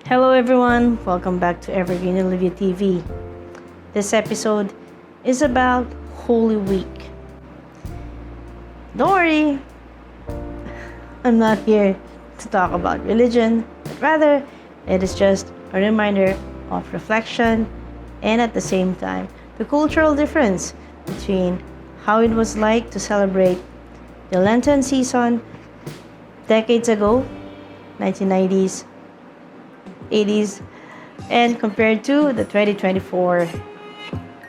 Hello everyone, welcome back to EverGreenOlivia TV. This episode is about Holy Week. Don't worry, I'm not here to talk about religion, but rather it is just a reminder of reflection and at the same time the cultural difference between how it was like to celebrate the Lenten season decades ago, 1990s, 80s, and compared to the 2024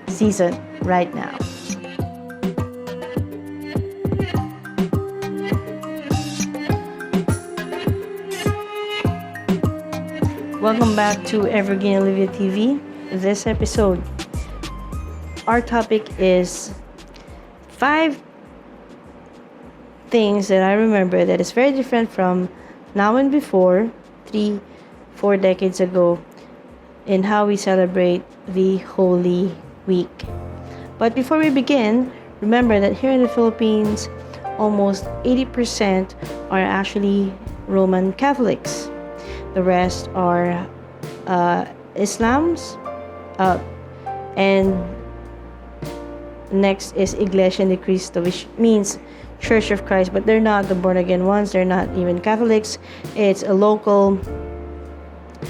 season right now. Welcome back to EverGreenOlivia TV. This episode, our topic is 5 things that I remember that is very different from now and before, 4 decades ago, in how we celebrate the Holy Week. But before we begin, remember that here in the Philippines, almost 80% are actually Roman Catholics. The rest are Islams, and next is Iglesia ni Cristo, which means Church of Christ, but they're not the born again ones, they're not even Catholics. It's a local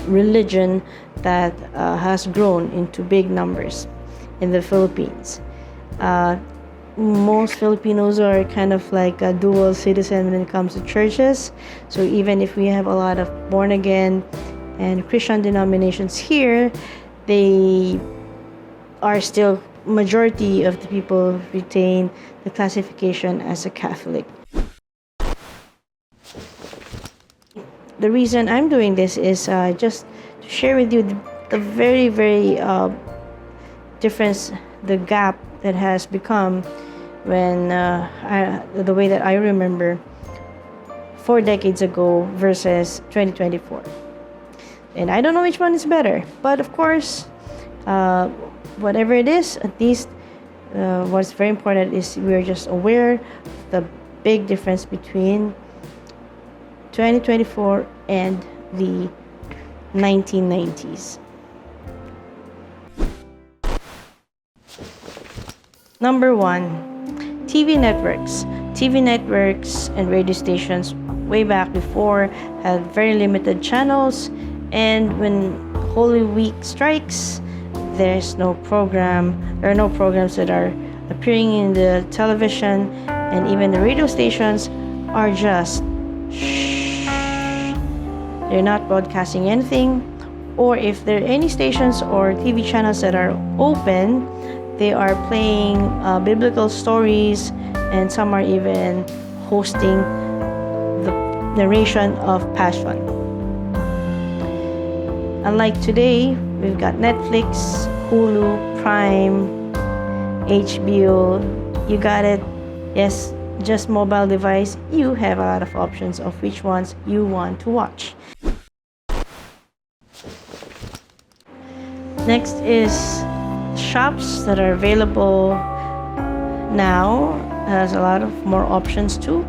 religion that has grown into big numbers in the Philippines. Most Filipinos are kind of like a dual citizen when it comes to churches. So even if we have a lot of born again and Christian denominations here, they are still majority of the people retain the classification as a Catholic. The reason I'm doing this is just to share with you the very difference, the gap that has become when the way that I remember 4 decades ago versus 2024. And I don't know which one is better, but of course, whatever it is, at least what's very important is we're just aware of the big difference between 2024 and the 1990s. Number 1, TV networks. TV networks and radio stations way back before had very limited channels, and when Holy Week strikes, there are no programs that are appearing in the television, and even the radio stations are just they're not broadcasting anything, or if there are any stations or TV channels that are open, they are playing biblical stories, and some are even hosting the narration of Passion. Unlike today, we've got Netflix, Hulu, Prime, HBO, you got it. Yes, just mobile device, you have a lot of options of which ones you want to watch. Next is shops that are available now. Has a lot of more options too.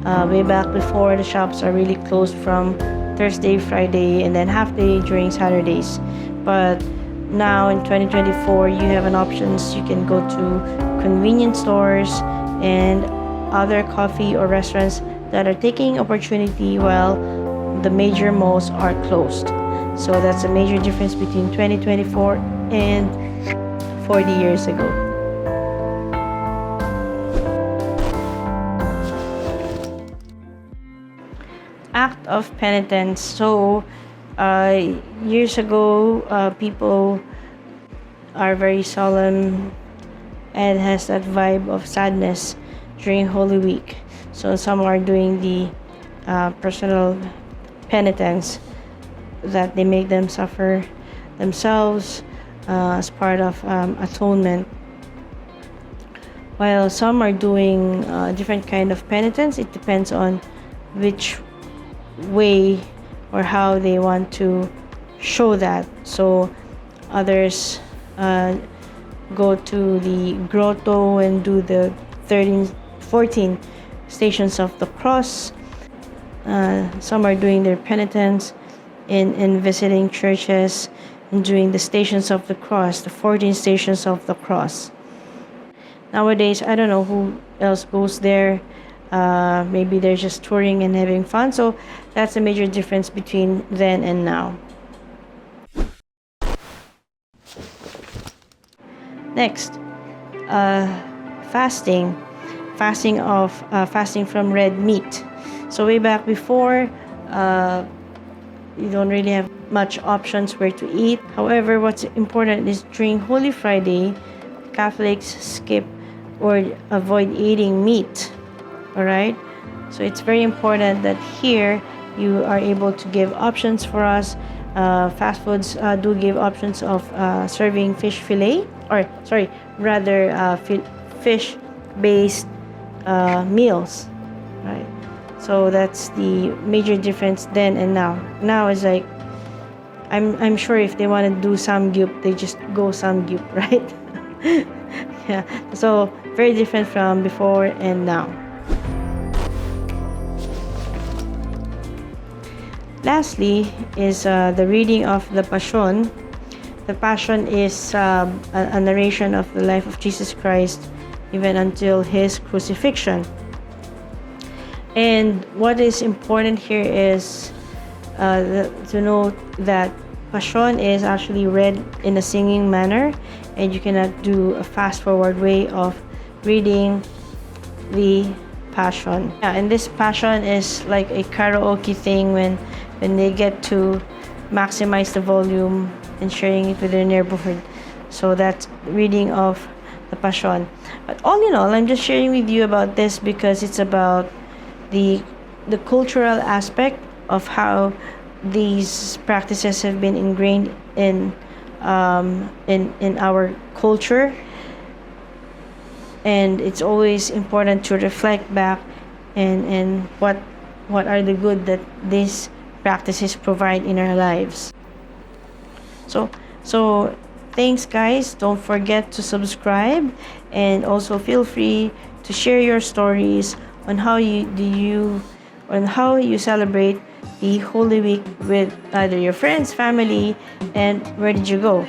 Way back before, the shops are really closed from Thursday, Friday, and then half day during Saturdays. But now in 2024, you have an options. You can go to convenience stores and other coffee or restaurants that are taking opportunity while the major malls are closed. So that's a major difference between 2024 and 40 years ago. Act of penitence. So years ago, people are very solemn and has that vibe of sadness during Holy Week. So some are doing the personal penitence that they make them suffer themselves as part of atonement, while some are doing different kind of penitence. It depends on which way or how they want to show that. So others go to the grotto and do the 14 stations of the cross. Some are doing their penitence in visiting churches and doing the Stations of the Cross, the 14 Stations of the Cross. Nowadays, I don't know who else goes there. Maybe they're just touring and having fun. So that's a major difference between then and now. Next, fasting. Fasting from red meat. So way back before, you don't really have much options where to eat. However, what's important is during Holy Friday, Catholics skip or avoid eating meat. All right, so it's very important that here you are able to give options for us. Fast foods do give options of serving fish fillet, or sorry, rather fish based meals, right? So that's the major difference then and now. Now is like, I'm sure if they want to do samgyup, they just go samgyup, right? Yeah, so very different from before and now. Lastly is the reading of the Passion. The Passion is a narration of the life of Jesus Christ even until his crucifixion. And what is important here is to note that Passion is actually read in a singing manner, and you cannot do a fast-forward way of reading the Passion. Yeah, and this Passion is like a karaoke thing when they get to maximize the volume and sharing it with their neighborhood. So that's reading of the Passion. But all in all, I'm just sharing with you about this because it's about the cultural aspect of how these practices have been ingrained in our culture, and it's always important to reflect back and what are the good that these practices provide in our lives. So thanks guys, don't forget to subscribe, and also feel free to share your stories on how you celebrate the Holy Week with either your friends, family, and where did you go.